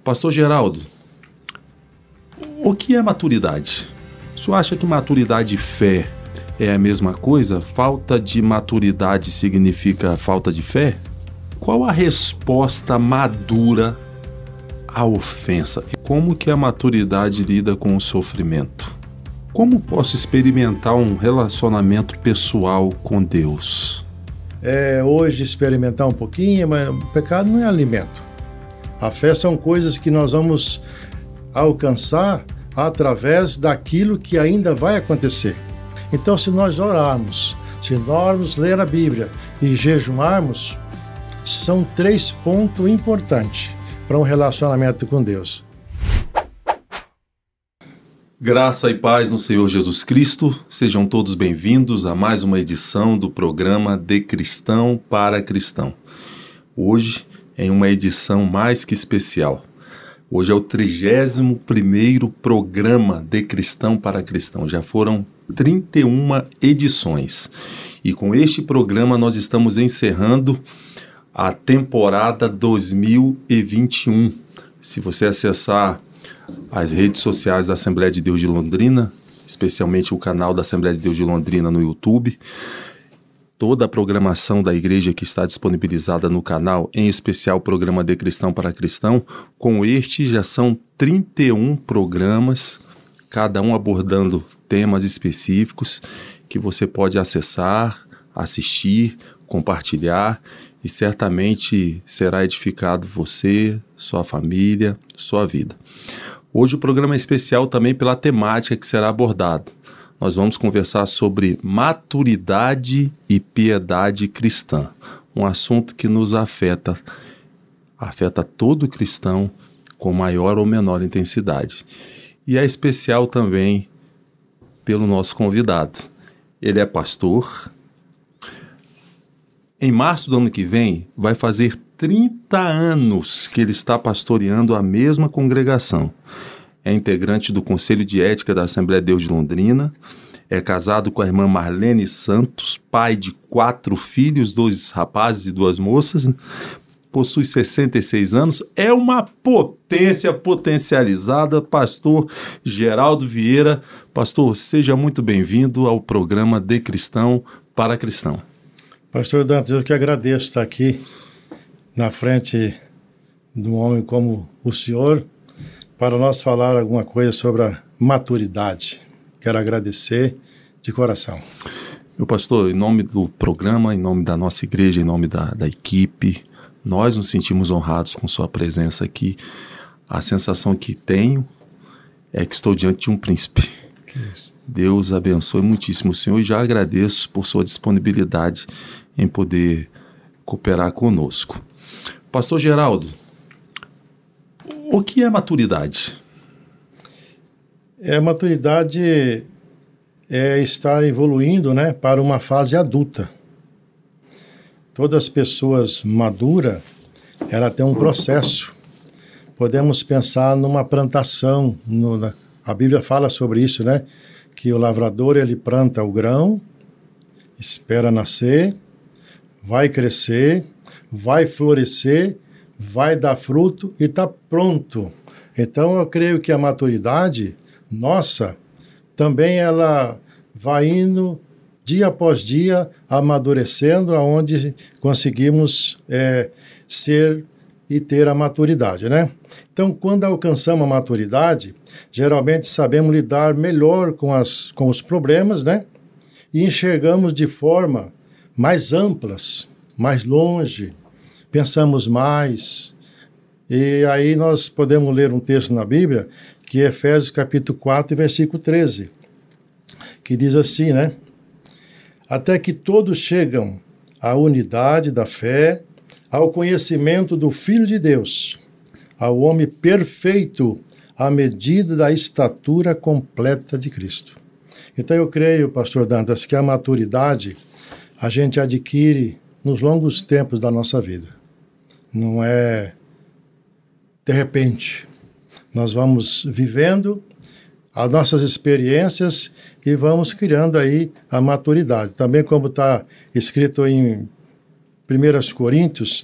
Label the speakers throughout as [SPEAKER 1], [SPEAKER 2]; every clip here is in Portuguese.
[SPEAKER 1] Pastor Geraldo, o que é maturidade? O senhor acha que maturidade e fé é a mesma coisa? Falta de maturidade significa falta de fé? Qual a resposta madura à ofensa? E como que a maturidade lida com o sofrimento? Como posso experimentar um relacionamento pessoal com Deus?
[SPEAKER 2] Hoje experimentar um pouquinho, mas o pecado não é alimento. A fé são coisas que nós vamos alcançar através daquilo que ainda vai acontecer. Então, se nós orarmos, se nós ler a Bíblia e jejuarmos, são 3 pontos importantes para um relacionamento com Deus.
[SPEAKER 1] Graça e paz no Senhor Jesus Cristo, sejam todos bem-vindos a mais uma edição do programa De Cristão para Cristão. Hoje, em uma edição mais que especial. Hoje é o 31º programa De Cristão para Cristão. Já foram 31 edições. E com este programa nós estamos encerrando a temporada 2021. Se você acessar as redes sociais da Assembleia de Deus de Londrina, especialmente o canal da Assembleia de Deus de Londrina no YouTube, toda a programação da igreja que está disponibilizada no canal, em especial o programa De Cristão para Cristão, com este já são 31 programas, cada um abordando temas específicos que você pode acessar, assistir, compartilhar e certamente será edificado você, sua família, sua vida. Hoje o programa é especial também pela temática que será abordada. Nós vamos conversar sobre maturidade e piedade cristã, um assunto que nos afeta todo cristão com maior ou menor intensidade. E é especial também pelo nosso convidado. Ele é pastor. Em março do ano que vem, vai fazer 30 anos que ele está pastoreando a mesma congregação. É integrante do Conselho de Ética da Assembleia de Deus de Londrina, é casado com a irmã Marlene Santos, pai de 4 filhos, 2 rapazes e 2 moças, possui 66 anos, é uma potência potencializada, pastor Geraldo Vieira. Pastor, seja muito bem-vindo ao programa De Cristão para Cristão.
[SPEAKER 2] Pastor Dantas, eu que agradeço estar aqui na frente de um homem como o senhor, para nós falar alguma coisa sobre a maturidade. Quero agradecer de coração.
[SPEAKER 1] Meu pastor, em nome do programa, em nome da nossa igreja, em nome da equipe, nós nos sentimos honrados com sua presença aqui. A sensação que tenho é que estou diante de um príncipe.
[SPEAKER 2] Que isso?
[SPEAKER 1] Deus abençoe muitíssimo o senhor e já agradeço por sua disponibilidade em poder cooperar conosco. Pastor Geraldo, o que é maturidade?
[SPEAKER 2] Maturidade é estar evoluindo, para uma fase adulta. Todas as pessoas maduras, ela tem um processo. Podemos pensar numa plantação. A Bíblia fala sobre isso, que o lavrador ele planta o grão, espera nascer, vai crescer, vai florescer, vai dar fruto e está pronto. Então eu creio que a maturidade nossa também ela vai indo dia após dia amadurecendo, aonde conseguimos ser e ter a maturidade, Então, quando alcançamos a maturidade, geralmente sabemos lidar melhor com os problemas, e enxergamos de forma mais amplas, mais longe, pensamos mais. E aí nós podemos ler um texto na Bíblia, que é Efésios capítulo 4, versículo 13, que diz assim, até que todos chegam à unidade da fé, ao conhecimento do Filho de Deus, ao homem perfeito, à medida da estatura completa de Cristo. Então eu creio, pastor Dantas, que a maturidade a gente adquire nos longos tempos da nossa vida. Não é de repente. Nós vamos vivendo as nossas experiências e vamos criando aí a maturidade. Também como está escrito em 1 Coríntios,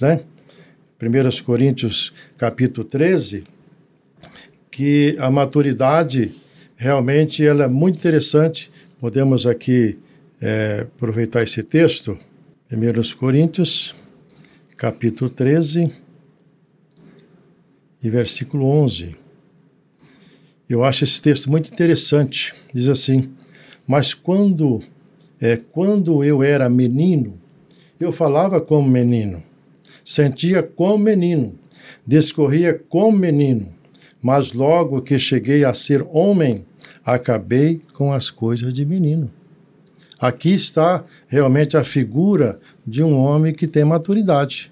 [SPEAKER 2] 1 Coríntios capítulo 13, que a maturidade realmente ela é muito interessante. Podemos aqui aproveitar esse texto, 1 Coríntios, capítulo 13 e versículo 11. Eu acho esse texto muito interessante. Diz assim: mas quando eu era menino, eu falava como menino, sentia como menino, discorria como menino, mas logo que cheguei a ser homem, acabei com as coisas de menino. Aqui está realmente a figura de um homem que tem maturidade.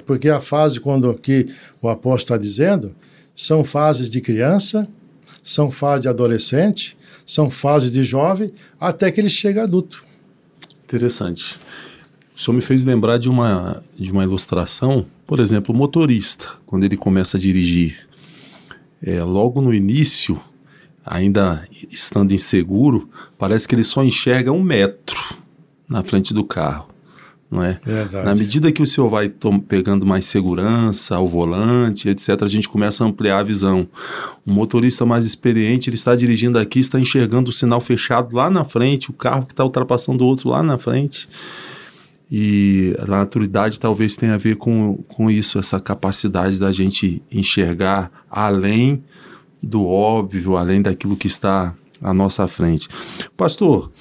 [SPEAKER 2] Porque a fase quando aqui o apóstolo está dizendo, são fases de criança, são fases de adolescente, são fases de jovem, até que ele chega adulto.
[SPEAKER 1] Interessante. O senhor me fez lembrar de uma ilustração, por exemplo, o motorista, quando ele começa a dirigir. Logo no início, ainda estando inseguro, parece que ele só enxerga 1 metro na frente do carro, não é?
[SPEAKER 2] Verdade.
[SPEAKER 1] Na medida que o senhor vai pegando mais segurança ao volante, etc., a gente começa a ampliar a visão. Um motorista mais experiente, ele está dirigindo aqui, está enxergando o sinal fechado lá na frente, o carro que está ultrapassando o outro lá na frente. E a maturidade talvez tenha a ver com isso, essa capacidade da gente enxergar além do óbvio, além daquilo que está à nossa frente. Pastor,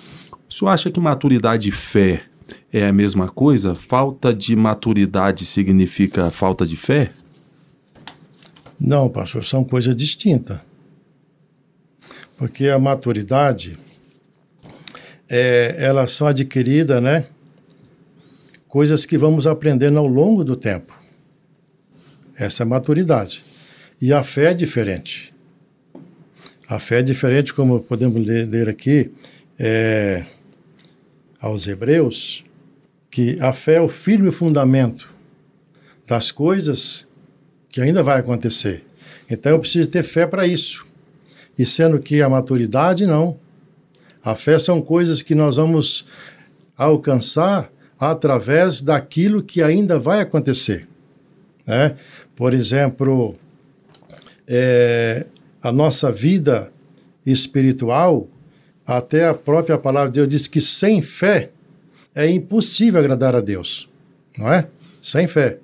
[SPEAKER 1] o senhor acha que maturidade e fé é a mesma coisa? Falta de maturidade significa falta de fé?
[SPEAKER 2] Não, pastor, são coisas distintas. Porque a maturidade, elas são adquiridas, né? Coisas que vamos aprendendo ao longo do tempo. Essa é a maturidade. E a fé é diferente. A fé é diferente, como podemos ler aqui, aos Hebreus, que a fé é o firme fundamento das coisas que ainda vai acontecer. Então eu preciso ter fé para isso. E sendo que a maturidade não. A fé são coisas que nós vamos alcançar através daquilo que ainda vai acontecer, né? Por exemplo, a nossa vida espiritual, até a própria palavra de Deus diz que sem fé é impossível agradar a Deus, não é? Sem fé.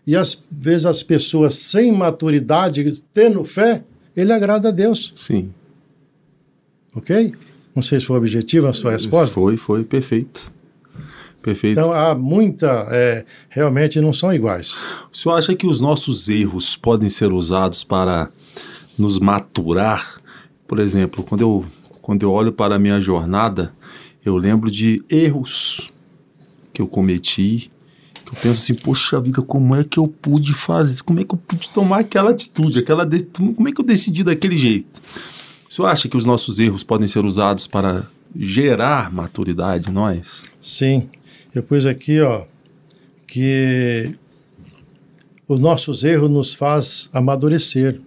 [SPEAKER 2] E às vezes as pessoas sem maturidade, tendo fé, ele agrada a Deus.
[SPEAKER 1] Sim.
[SPEAKER 2] Ok? Não sei se foi objetivo a sua resposta.
[SPEAKER 1] Foi, perfeito. Perfeito.
[SPEAKER 2] Então, há muita... realmente não são iguais.
[SPEAKER 1] O senhor acha que os nossos erros podem ser usados para nos maturar? Por exemplo, quando eu olho para a minha jornada, eu lembro de erros que eu cometi, que eu penso assim, poxa vida, como é que eu pude fazer? Como é que eu pude tomar aquela atitude? Como é que eu decidi daquele jeito? O senhor acha que os nossos erros podem ser usados para gerar maturidade em nós?
[SPEAKER 2] Sim. Eu pus aqui, que os nossos erros nos faz amadurecer.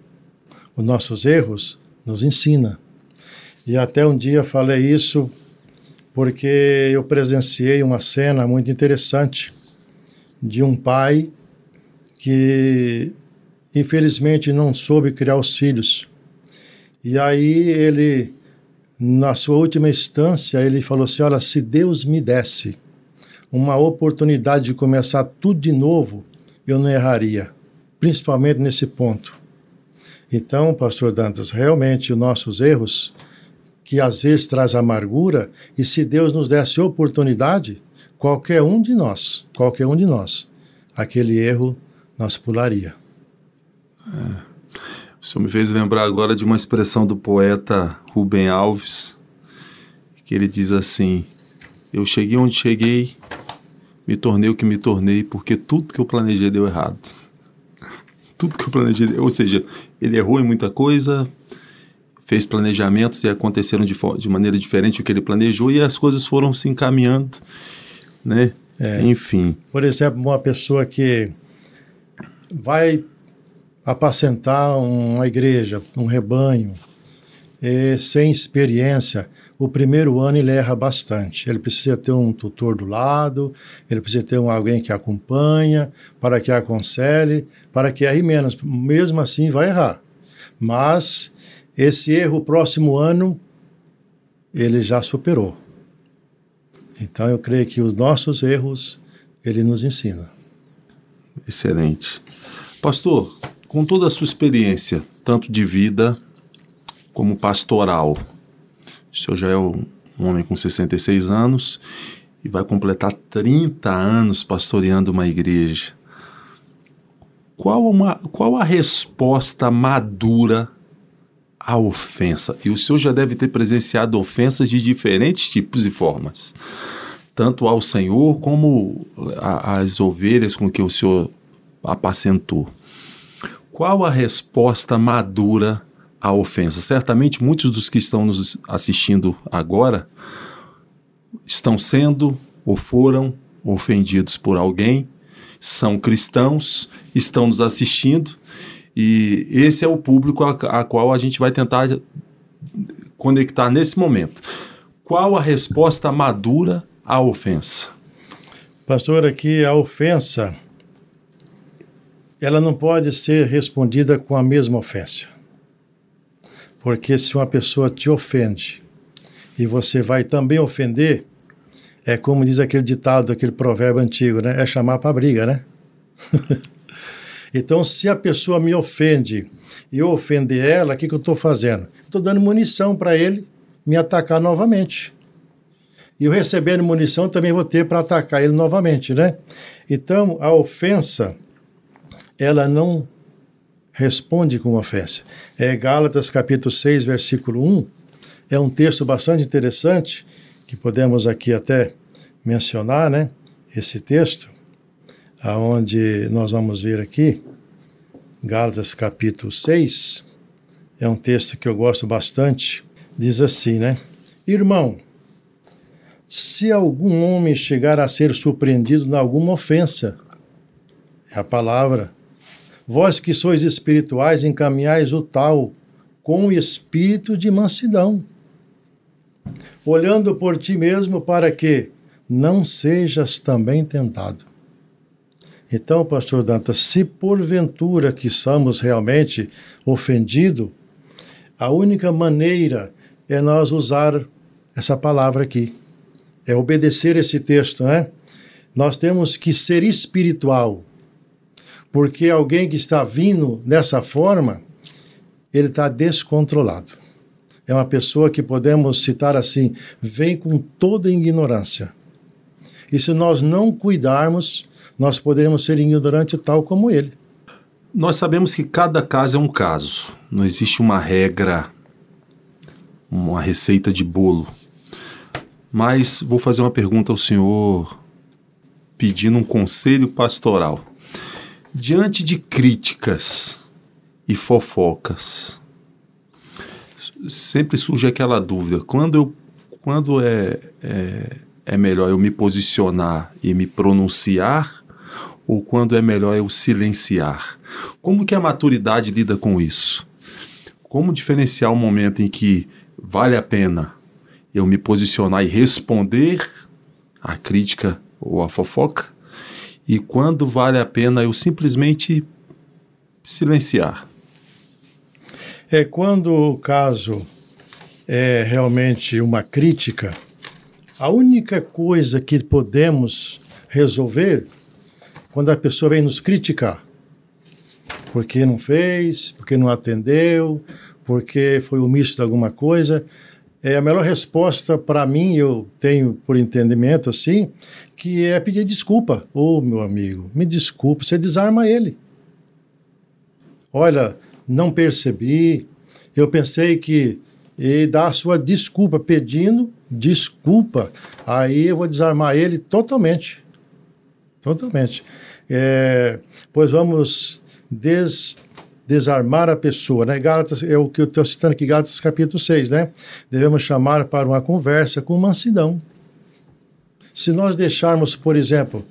[SPEAKER 2] Os nossos erros nos ensina. E até um dia falei isso porque eu presenciei uma cena muito interessante de um pai que infelizmente não soube criar os filhos. E aí ele, na sua última instância, ele falou assim, olha, se Deus me desse uma oportunidade de começar tudo de novo, eu não erraria, principalmente nesse ponto. Então, pastor Dantas, realmente os nossos erros, que às vezes traz amargura, e se Deus nos desse oportunidade, qualquer um de nós, aquele erro nós pularia.
[SPEAKER 1] O senhor me fez lembrar agora de uma expressão do poeta Rubem Alves, que ele diz assim, eu cheguei onde cheguei, me tornei o que me tornei, porque tudo que eu planejei deu errado. Tudo que eu planejei, ou seja, ele errou em muita coisa, fez planejamentos e aconteceram de maneira diferente do que ele planejou e as coisas foram se encaminhando, né? Enfim.
[SPEAKER 2] Por exemplo, uma pessoa que vai apacentar uma igreja, um rebanho, sem experiência, o primeiro ano ele erra bastante. Ele precisa ter um tutor do lado, ele precisa ter alguém que acompanha, para que aconselhe, para que erre menos. Mesmo assim vai errar. Mas esse erro, próximo ano, ele já superou. Então eu creio que os nossos erros, ele nos ensina.
[SPEAKER 1] Excelente. Pastor, com toda a sua experiência, tanto de vida como pastoral, o senhor já é um homem com 66 anos e vai completar 30 anos pastoreando uma igreja. Qual a resposta madura à ofensa? E o senhor já deve ter presenciado ofensas de diferentes tipos e formas, tanto ao Senhor como às ovelhas com que o senhor apacentou. Qual a resposta madura à ofensa? Certamente muitos dos que estão nos assistindo agora estão sendo ou foram ofendidos por alguém, são cristãos, estão nos assistindo, e esse é o público a qual a gente vai tentar conectar nesse momento. Qual a resposta madura à ofensa?
[SPEAKER 2] Pastor, aqui a ofensa, ela não pode ser respondida com a mesma ofensa. Porque se uma pessoa te ofende e você vai também ofender, é como diz aquele ditado, aquele provérbio antigo, né? É chamar para briga, né? Então, se a pessoa me ofende e eu ofender ela, o que eu estou fazendo? Estou dando munição para ele me atacar novamente. E eu recebendo munição também vou ter para atacar ele novamente, né? Então, a ofensa, ela não responde com ofensa. Gálatas capítulo 6, versículo 1, é um texto bastante interessante, que podemos aqui até mencionar, né? Esse texto, aonde nós vamos ver aqui, Gálatas capítulo 6, é um texto que eu gosto bastante, diz assim, né? Irmão, se algum homem chegar a ser surpreendido em alguma ofensa, é a palavra, vós que sois espirituais, encaminhais o tal com espírito de mansidão, olhando por ti mesmo para que não sejas também tentado. Então, pastor Dantas, se porventura que somos realmente ofendidos, a única maneira é nós usar essa palavra aqui, é obedecer esse texto, né? Nós temos que ser espiritual, porque alguém que está vindo dessa forma, ele está descontrolado. É uma pessoa que podemos citar assim, vem com toda ignorância. E se nós não cuidarmos, nós poderemos ser ignorantes tal como ele.
[SPEAKER 1] Nós sabemos que cada caso é um caso. Não existe uma regra, uma receita de bolo. Mas vou fazer uma pergunta ao senhor, pedindo um conselho pastoral. Diante de críticas e fofocas, sempre surge aquela dúvida, quando é melhor eu me posicionar e me pronunciar, ou quando é melhor eu silenciar? Como que a maturidade lida com isso? Como diferenciar o momento em que vale a pena eu me posicionar e responder à crítica ou à fofoca, e quando vale a pena eu simplesmente silenciar?
[SPEAKER 2] Quando o caso é realmente uma crítica, a única coisa que podemos resolver, quando a pessoa vem nos criticar, porque não fez, porque não atendeu, porque foi omisso de alguma coisa, a melhor resposta para mim, eu tenho por entendimento assim, que é pedir desculpa. Ô, meu amigo, me desculpe, você desarma ele. Olha, não percebi, eu pensei que... E dá a sua desculpa, pedindo desculpa. Aí eu vou desarmar ele totalmente. Totalmente. Pois vamos desarmar a pessoa, né? Gálatas, é o que eu estou citando aqui, Gálatas capítulo 6, né? Devemos chamar para uma conversa com mansidão. Se nós deixarmos, por exemplo,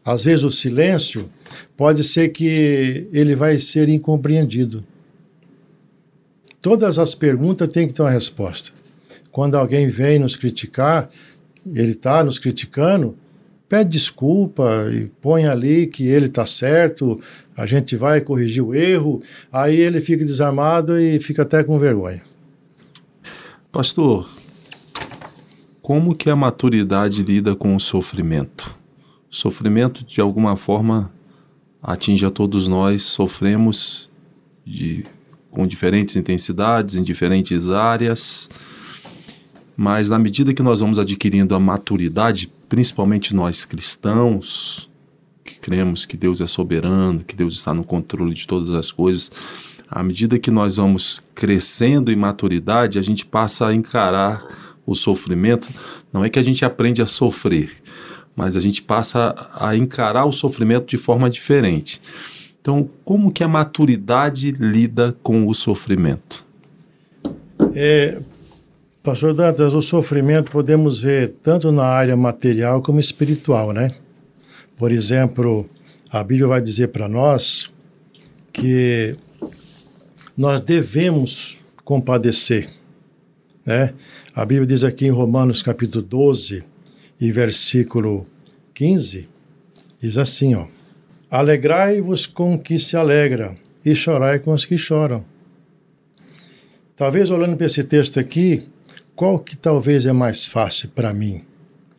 [SPEAKER 2] às vezes o silêncio, pode ser que ele vai ser incompreendido. Todas as perguntas têm que ter uma resposta. Quando alguém vem nos criticar, ele está nos criticando, pede desculpa e põe ali que ele está certo, a gente vai corrigir o erro, aí ele fica desarmado e fica até com vergonha.
[SPEAKER 1] Pastor, como que a maturidade lida com o sofrimento? O sofrimento, de alguma forma, atinge a todos nós, sofremos com diferentes intensidades, em diferentes áreas, mas na medida que nós vamos adquirindo a maturidade, principalmente nós cristãos, que cremos que Deus é soberano, que Deus está no controle de todas as coisas, à medida que nós vamos crescendo em maturidade, a gente passa a encarar o sofrimento. Não é que a gente aprende a sofrer, mas a gente passa a encarar o sofrimento de forma diferente. Então, como que a maturidade lida com o sofrimento?
[SPEAKER 2] Pastor Dantas, o sofrimento podemos ver tanto na área material como espiritual, né? Por exemplo, a Bíblia vai dizer para nós que nós devemos compadecer, né? A Bíblia diz aqui em Romanos capítulo 12 e versículo 15, diz assim, ó: alegrai-vos com o que se alegra e chorai com os que choram. Talvez olhando para esse texto aqui, qual que talvez é mais fácil para mim?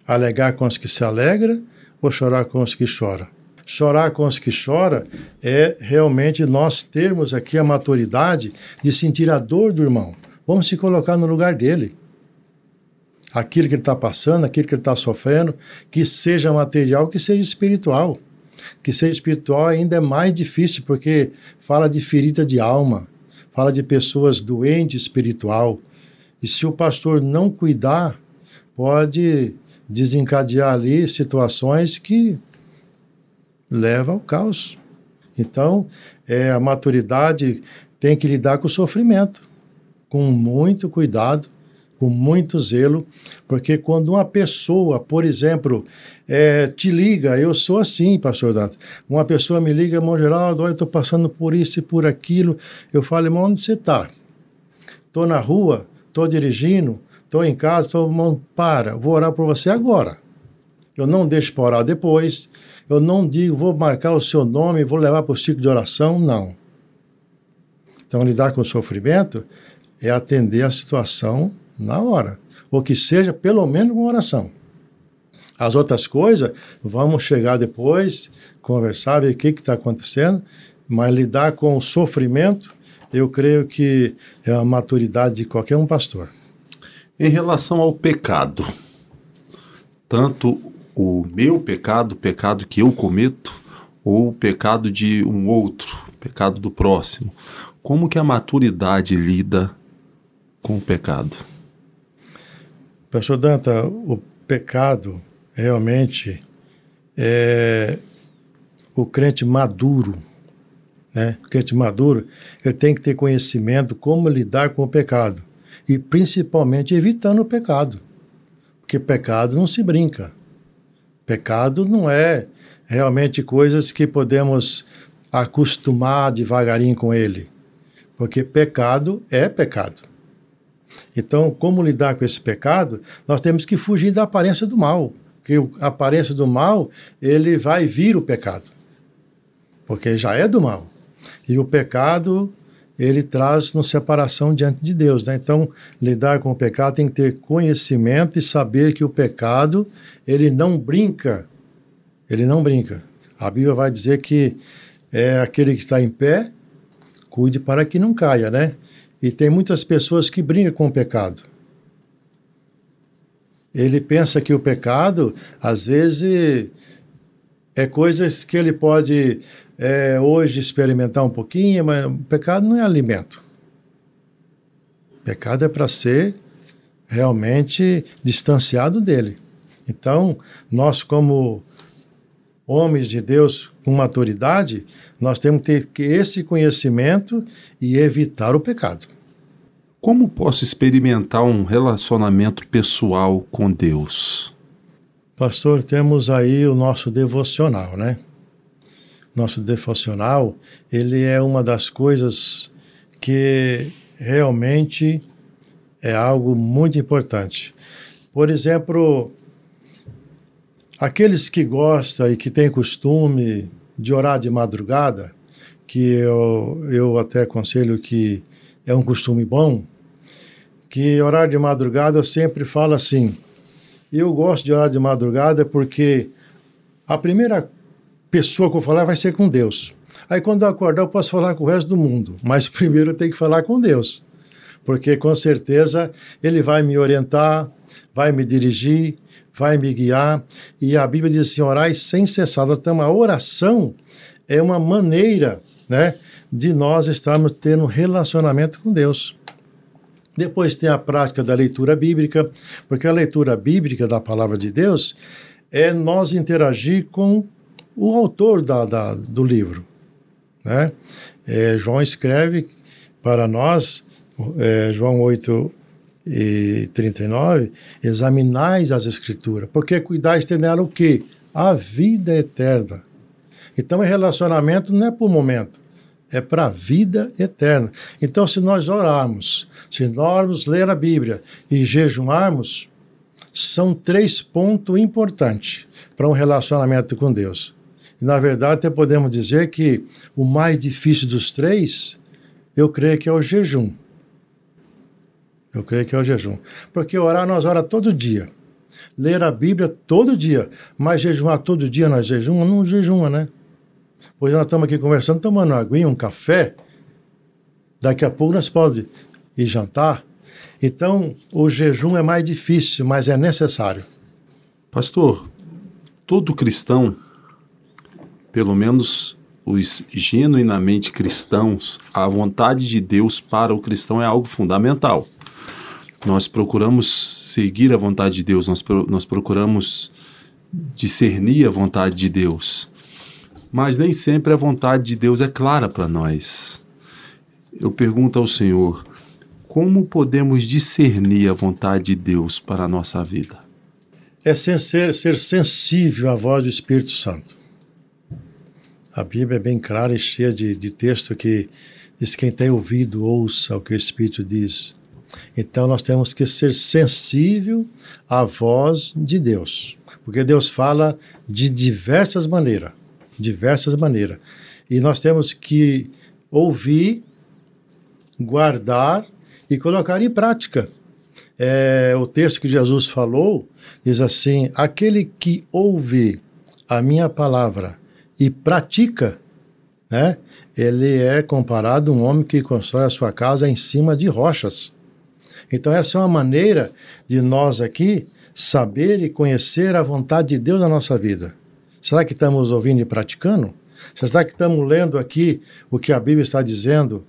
[SPEAKER 2] Alegrar com os que se alegram ou chorar com os que choram? Chorar com os que choram é realmente nós termos aqui a maturidade de sentir a dor do irmão. Vamos se colocar no lugar dele. Aquilo que ele está passando, aquilo que ele está sofrendo, que seja material, que seja espiritual. Que seja espiritual ainda é mais difícil, porque fala de ferida de alma, fala de pessoas doentes espiritual. E se o pastor não cuidar, pode desencadear ali situações que levam ao caos. Então, a maturidade tem que lidar com o sofrimento, com muito cuidado, com muito zelo, porque quando uma pessoa, por exemplo, te liga, eu sou assim, pastor Dato, uma pessoa me liga, irmão Geraldo, eu estou passando por isso e por aquilo, eu falo, irmão, onde você está? Estou na rua, estou dirigindo, estou em casa, irmão, vou orar por você agora. Eu não deixo para orar depois, eu não digo, vou marcar o seu nome, vou levar para o ciclo de oração, não. Então, lidar com o sofrimento é atender a situação na hora, ou que seja pelo menos uma oração. As outras coisas, vamos chegar depois, conversar, ver o que está acontecendo, mas lidar com o sofrimento, eu creio que é a maturidade de qualquer um pastor.
[SPEAKER 1] Em relação ao pecado, tanto o meu pecado, o pecado que eu cometo, ou o pecado de um outro, o pecado do próximo, como que a maturidade lida com o pecado?
[SPEAKER 2] Pastor Danta, o pecado realmente é o crente maduro, né? O crente maduro, ele tem que ter conhecimento como lidar com o pecado e principalmente evitando o pecado, porque pecado não se brinca. Pecado não é realmente coisas que podemos acostumar devagarinho com ele, porque pecado é pecado. Então, como lidar com esse pecado? Nós temos que fugir da aparência do mal, porque a aparência do mal, ele vai vir o pecado, porque já é do mal. E o pecado, ele traz-nos separação diante de Deus, né? Então, lidar com o pecado tem que ter conhecimento e saber que o pecado, ele não brinca. Ele não brinca. A Bíblia vai dizer que é aquele que está em pé, cuide para que não caia, né? E tem muitas pessoas que brincam com o pecado. Ele pensa que o pecado, às vezes, é coisas que ele pode hoje experimentar um pouquinho, mas o pecado não é alimento. O pecado é para ser realmente distanciado dele. Então, nós como homens de Deus com maturidade, nós temos que ter esse conhecimento e evitar o pecado.
[SPEAKER 1] Como posso experimentar um relacionamento pessoal com Deus?
[SPEAKER 2] Pastor, temos aí o nosso devocional, né? Nosso devocional, ele é uma das coisas que realmente é algo muito importante. Por exemplo, aqueles que gostam e que têm costume de orar de madrugada, que eu até aconselho que é um costume bom, que orar de madrugada eu sempre falo assim, eu gosto de orar de madrugada porque a primeira pessoa que eu falar vai ser com Deus. Aí quando eu acordar eu posso falar com o resto do mundo, mas primeiro eu tenho que falar com Deus, porque com certeza Ele vai me orientar, vai me dirigir, vai me guiar, e a Bíblia diz assim, orai sem cessar. Então a oração é uma maneira, né, de nós estarmos tendo um relacionamento com Deus. Depois tem a prática da leitura bíblica, porque a leitura bíblica da palavra de Deus é nós interagir com o autor do livro, né? João escreve para nós, João 8:39, examinais as Escrituras, porque cuidais ter nela o quê? A vida eterna. Então, relacionamento não é por momento, é para a vida eterna. Então, se nós orarmos, se nós ler a Bíblia e jejuarmos, são 3 pontos importantes para um relacionamento com Deus. E, na verdade, até podemos dizer que o mais difícil dos 3, eu creio que é o jejum. Eu creio que é o jejum. Porque orar, nós oramos todo dia. Ler a Bíblia todo dia. Mas jejuar todo dia, nós jejuamos? Não jejuma, né? Hoje nós estamos aqui conversando, tomando uma aguinha, um café. Daqui a pouco nós podemos ir jantar. Então, o jejum é mais difícil, mas é necessário.
[SPEAKER 1] Pastor, todo cristão, pelo menos os genuinamente cristãos, a vontade de Deus para o cristão é algo fundamental. Nós procuramos seguir a vontade de Deus, nós procuramos discernir a vontade de Deus. Mas nem sempre a vontade de Deus é clara para nós. Eu pergunto ao Senhor, como podemos discernir a vontade de Deus para a nossa vida?
[SPEAKER 2] É ser sensível à voz do Espírito Santo. A Bíblia é bem clara e cheia de texto que diz que quem tem ouvido, ouça o que o Espírito diz. Então nós temos que ser sensível à voz de Deus. Porque Deus fala de diversas maneiras. E nós temos que ouvir, guardar e colocar em prática. O texto que Jesus falou diz assim, aquele que ouve a minha palavra e pratica, né, ele é comparado a um homem que constrói a sua casa em cima de rochas. Então essa é uma maneira de nós aqui saber e conhecer a vontade de Deus na nossa vida. Será que estamos ouvindo e praticando? Será que estamos lendo aqui o que a Bíblia está dizendo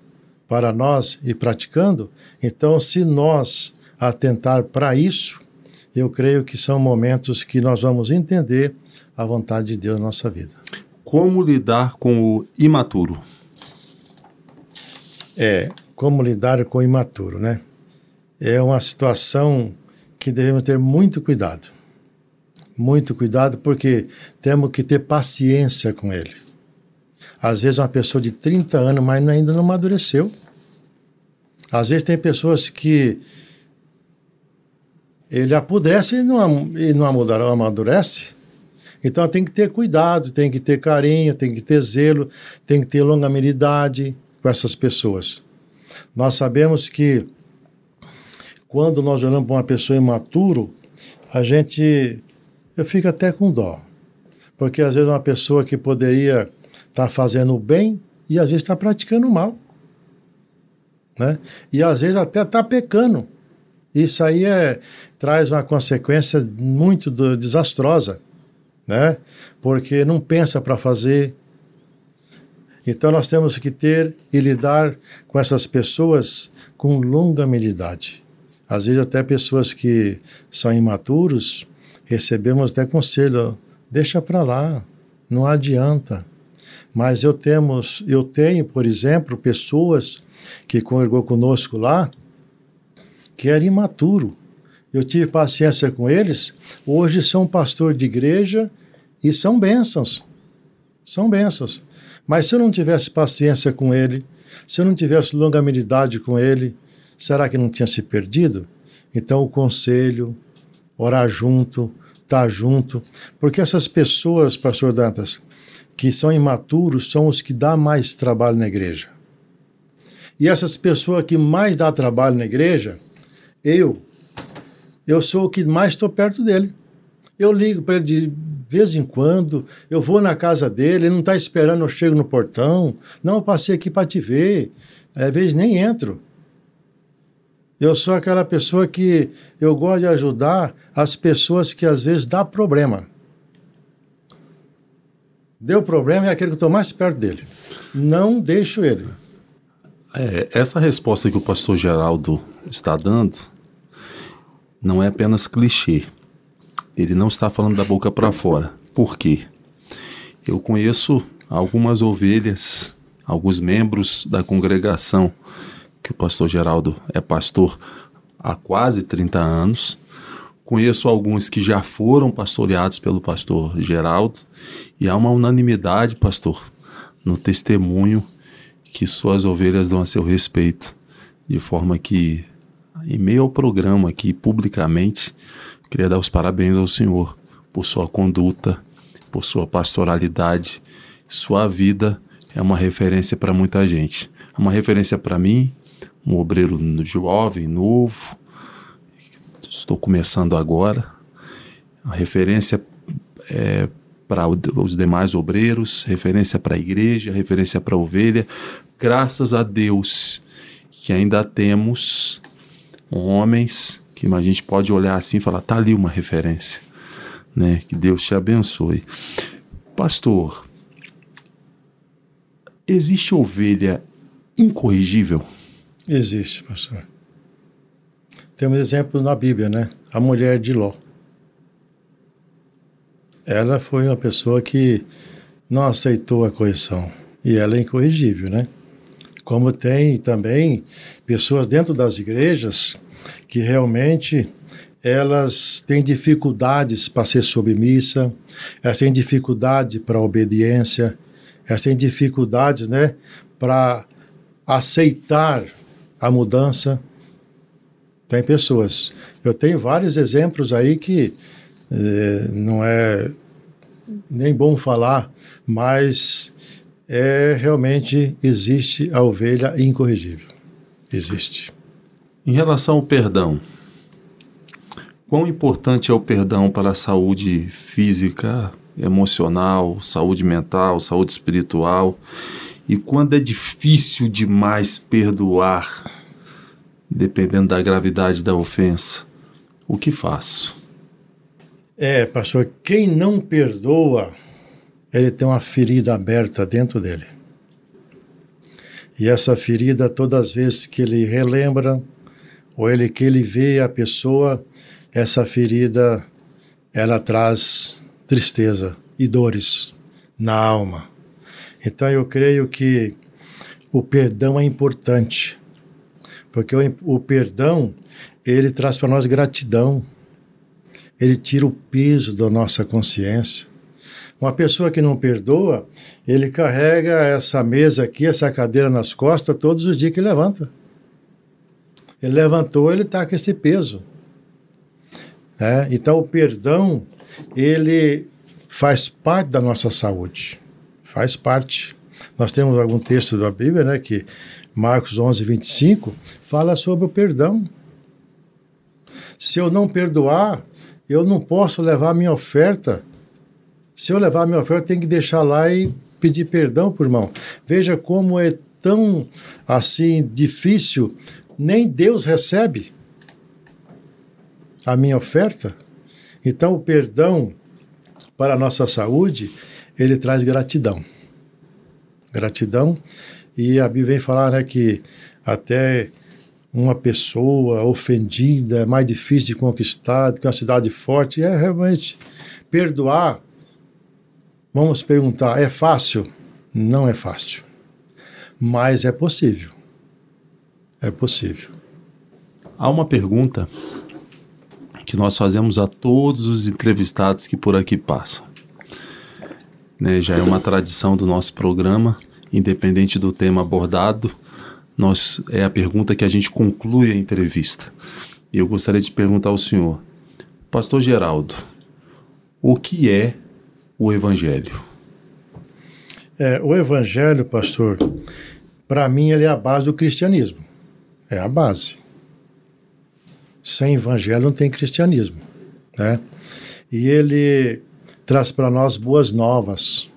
[SPEAKER 2] para nós e praticando? Então, se nós atentar para isso, eu creio que são momentos que nós vamos entender a vontade de Deus na nossa vida.
[SPEAKER 1] Como lidar com o imaturo?
[SPEAKER 2] Como lidar com o imaturo, né? É uma situação que devemos ter muito cuidado. Muito cuidado, porque temos que ter paciência com ele. Às vezes uma pessoa de 30 anos, mas ainda não amadureceu. Às vezes tem pessoas que ele apodrece e não amadurece. Então tem que ter cuidado, tem que ter carinho, tem que ter zelo, tem que ter longanimidade com essas pessoas. Nós sabemos que quando nós olhamos para uma pessoa imatura, eu fico até com dó. Porque às vezes uma pessoa que poderia estar fazendo o bem e às vezes está praticando o mal, né? E às vezes até está pecando. Isso aí traz uma consequência muito desastrosa, né? Porque não pensa para fazer. Então nós temos que ter e lidar com essas pessoas com longanimidade. Às vezes até pessoas que são imaturos, recebemos até conselho, deixa para lá, não adianta. Mas eu tenho, por exemplo, pessoas que congregou conosco lá, que era imaturo. Eu tive paciência com eles, hoje são pastor de igreja e são bênçãos. São bênçãos. Mas se eu não tivesse paciência com ele, se eu não tivesse longanimidade com ele, Será que não tinha se perdido? Então o conselho, orar junto, estar junto, porque essas pessoas, pastor Dantas, que são imaturos, são os que dão mais trabalho na igreja. E essas pessoas que mais dão trabalho na igreja, eu sou o que mais estou perto dele. Eu ligo para ele de vez em quando, eu vou na casa dele, ele não está esperando, eu chego no portão. Não, eu passei aqui para te ver. Às vezes nem entro. Eu sou aquela pessoa que eu gosto de ajudar as pessoas que às vezes dá problema. Deu problema é aquele que eu estou mais perto dele. Não deixo ele.
[SPEAKER 1] Essa resposta que o pastor Geraldo está dando não é apenas clichê. Ele não está falando da boca para fora. Por quê? Eu conheço algumas ovelhas, alguns membros da congregação, que o pastor Geraldo é pastor há quase 30 anos. Conheço alguns que já foram pastoreados pelo pastor Geraldo, e há uma unanimidade, pastor, no testemunho que suas ovelhas dão a seu respeito, de forma que, em meio ao programa aqui, publicamente, queria dar os parabéns ao senhor por sua conduta, por sua pastoralidade. Sua vida é uma referência para muita gente. É uma referência para mim, um obreiro jovem, novo, estou começando agora. A referência para os demais obreiros, referência para a igreja, referência para a ovelha. Graças a Deus que ainda temos homens que a gente pode olhar assim e falar, tá ali uma referência, né? Que Deus te abençoe. Pastor, existe ovelha incorrigível?
[SPEAKER 2] Existe, pastor. Temos exemplo na Bíblia, né? A mulher de Ló. Ela foi uma pessoa que não aceitou a correção. E ela é incorrigível, né? Como tem também pessoas dentro das igrejas que realmente elas têm dificuldades para ser submissa, elas têm dificuldade para obediência, elas têm dificuldades, né, para aceitar a mudança. Tem pessoas. Eu tenho vários exemplos aí que não é nem bom falar, mas realmente existe a ovelha incorrigível. Existe.
[SPEAKER 1] Em relação ao perdão, quão importante é o perdão para a saúde física, emocional, saúde mental, saúde espiritual? E quando é difícil demais perdoar, dependendo da gravidade da ofensa, o que faço?
[SPEAKER 2] Pastor, quem não perdoa, ele tem uma ferida aberta dentro dele. E essa ferida, todas as vezes que ele relembra, ou que ele vê a pessoa, essa ferida, ela traz tristeza e dores na alma. Então eu creio que o perdão é importante, porque o perdão, ele traz para nós gratidão, ele tira o peso da nossa consciência. Uma pessoa que não perdoa, ele carrega essa mesa aqui, essa cadeira nas costas, todos os dias que levanta. Ele levantou, ele está com esse peso. Então o perdão, ele faz parte da nossa saúde. Faz parte. Nós temos algum texto da Bíblia, né, que Marcos 11, 25, fala sobre o perdão. Se eu não perdoar, eu não posso levar a minha oferta. Se eu levar a minha oferta, eu tenho que deixar lá e pedir perdão por irmão. Veja como é tão, assim, difícil. Nem Deus recebe a minha oferta. Então, o perdão para a nossa saúde, ele traz gratidão. Gratidão. E a Bíblia vem falar, né, que até uma pessoa ofendida é mais difícil de conquistar do que uma cidade forte. É realmente perdoar. Vamos perguntar, é fácil? Não é fácil. Mas é possível. É possível.
[SPEAKER 1] Há uma pergunta que nós fazemos a todos os entrevistados que por aqui passam. Já é uma tradição do nosso programa, independente do tema abordado, é a pergunta que a gente conclui a entrevista. E eu gostaria de perguntar ao senhor, Pastor Geraldo, o que é o Evangelho?
[SPEAKER 2] O Evangelho, pastor, para mim ele é a base do cristianismo. É a base. Sem Evangelho não tem cristianismo, né? E ele traz para nós boas novas.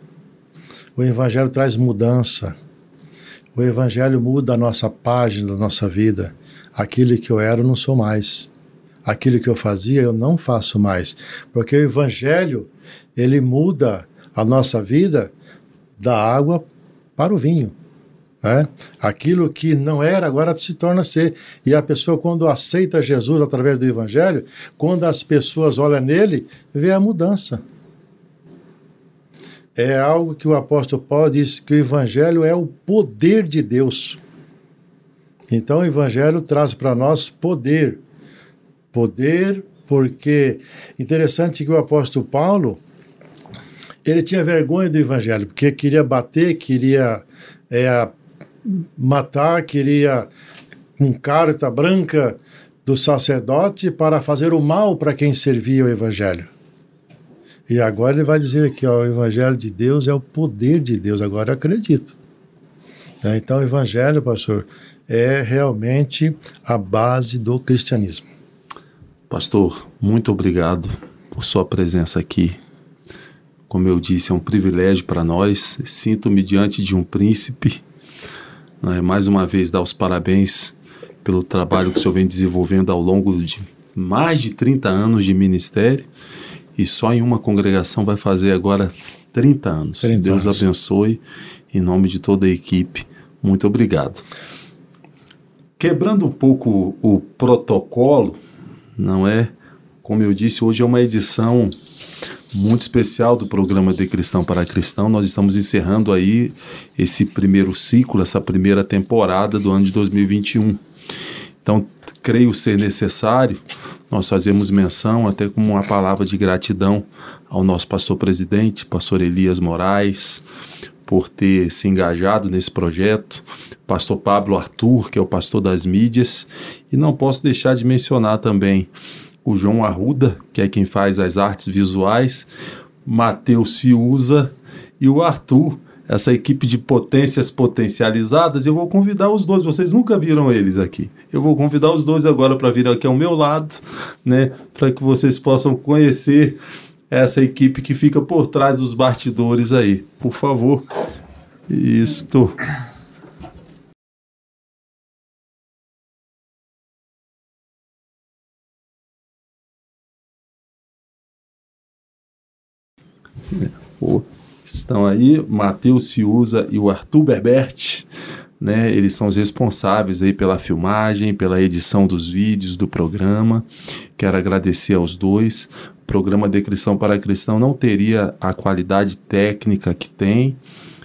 [SPEAKER 2] O Evangelho traz mudança. O Evangelho muda a nossa página da nossa vida. Aquilo que eu era, eu não sou mais. Aquilo que eu fazia, eu não faço mais. Porque o Evangelho, ele muda a nossa vida da água para o vinho. Né? Aquilo que não era, agora se torna ser. E a pessoa, quando aceita Jesus através do Evangelho, quando as pessoas olham nele, vê a mudança. É algo que o apóstolo Paulo diz que o Evangelho é o poder de Deus. Então o Evangelho traz para nós poder. Poder, porque interessante que o apóstolo Paulo, ele tinha vergonha do Evangelho, porque queria bater, queria matar, queria com carta branca do sacerdote para fazer o mal para quem servia o Evangelho. E agora ele vai dizer aqui, ó, o Evangelho de Deus é o poder de Deus, agora eu acredito. Então o Evangelho, pastor, é realmente a base do cristianismo.
[SPEAKER 1] Pastor, muito obrigado por sua presença aqui. Como eu disse, é um privilégio para nós. Sinto-me diante de um príncipe. Mais uma vez, dar os parabéns pelo trabalho que o senhor vem desenvolvendo ao longo de mais de 30 anos de ministério. E só em uma congregação vai fazer agora 30 anos.
[SPEAKER 2] 30
[SPEAKER 1] Deus
[SPEAKER 2] anos.
[SPEAKER 1] abençoe, em nome de toda a equipe. Muito obrigado. Quebrando um pouco o protocolo, não é? Como eu disse, hoje é uma edição muito especial do programa De Cristão para Cristão. Nós estamos encerrando aí esse primeiro ciclo, essa primeira temporada do ano de 2021. Então, creio ser necessário nós fazermos menção, até como uma palavra de gratidão ao nosso pastor presidente, pastor Elias Moraes, por ter se engajado nesse projeto, pastor Pablo Arthur, que é o pastor das mídias, e não posso deixar de mencionar também o João Arruda, que é quem faz as artes visuais, Matheus Fiuza e o Arthur, essa equipe de potências potencializadas. Eu vou convidar os dois, vocês nunca viram eles aqui, eu vou convidar os dois agora para vir aqui ao meu lado, né, para que vocês possam conhecer essa equipe que fica por trás dos bastidores aí, por favor. Isto. Estão aí Matheus Fiuza e o Arthur Berbert, né? Eles são os responsáveis aí pela filmagem, pela edição dos vídeos do programa. Quero agradecer aos dois. O programa De Cristão para Cristão não teria a qualidade técnica que tem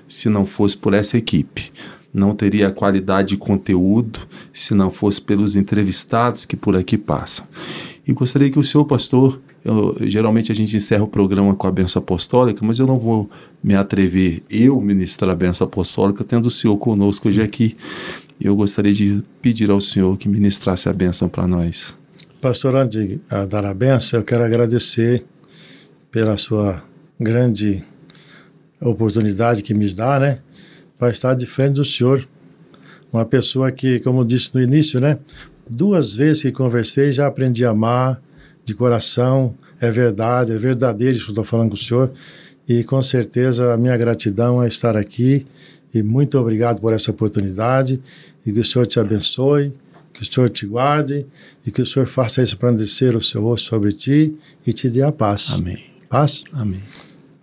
[SPEAKER 1] se não fosse por essa equipe. Não teria a qualidade de conteúdo se não fosse pelos entrevistados que por aqui passam. E gostaria que o senhor, pastor, geralmente a gente encerra o programa com a bênção apostólica, mas eu não vou me atrever eu ministrar a bênção apostólica tendo o senhor conosco hoje aqui. Eu gostaria de pedir ao senhor que ministrasse a bênção para nós.
[SPEAKER 2] Pastor, antes de dar a bênção, eu quero agradecer pela sua grande oportunidade que me dá, né, para estar de frente do senhor. Uma pessoa que, como eu disse no início, né, 2 vezes que conversei, já aprendi a amar de coração. É verdade, é verdadeiro isso que eu estou falando com o senhor. E com certeza a minha gratidão é estar aqui. E muito obrigado por essa oportunidade. E que o senhor te abençoe, que o senhor te guarde e que o senhor faça resplandecer o seu rosto sobre ti e te dê a paz.
[SPEAKER 1] Amém.
[SPEAKER 2] Paz?
[SPEAKER 1] Amém.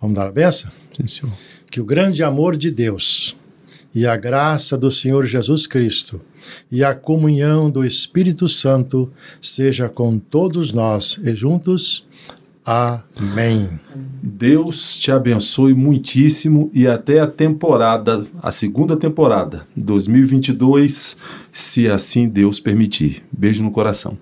[SPEAKER 2] Vamos dar a bênção?
[SPEAKER 1] Sim, senhor.
[SPEAKER 2] Que o grande amor de Deus e a graça do Senhor Jesus Cristo e a comunhão do Espírito Santo seja com todos nós e juntos. Amém.
[SPEAKER 1] Deus te abençoe muitíssimo e até a segunda temporada, 2022, se assim Deus permitir. Beijo no coração.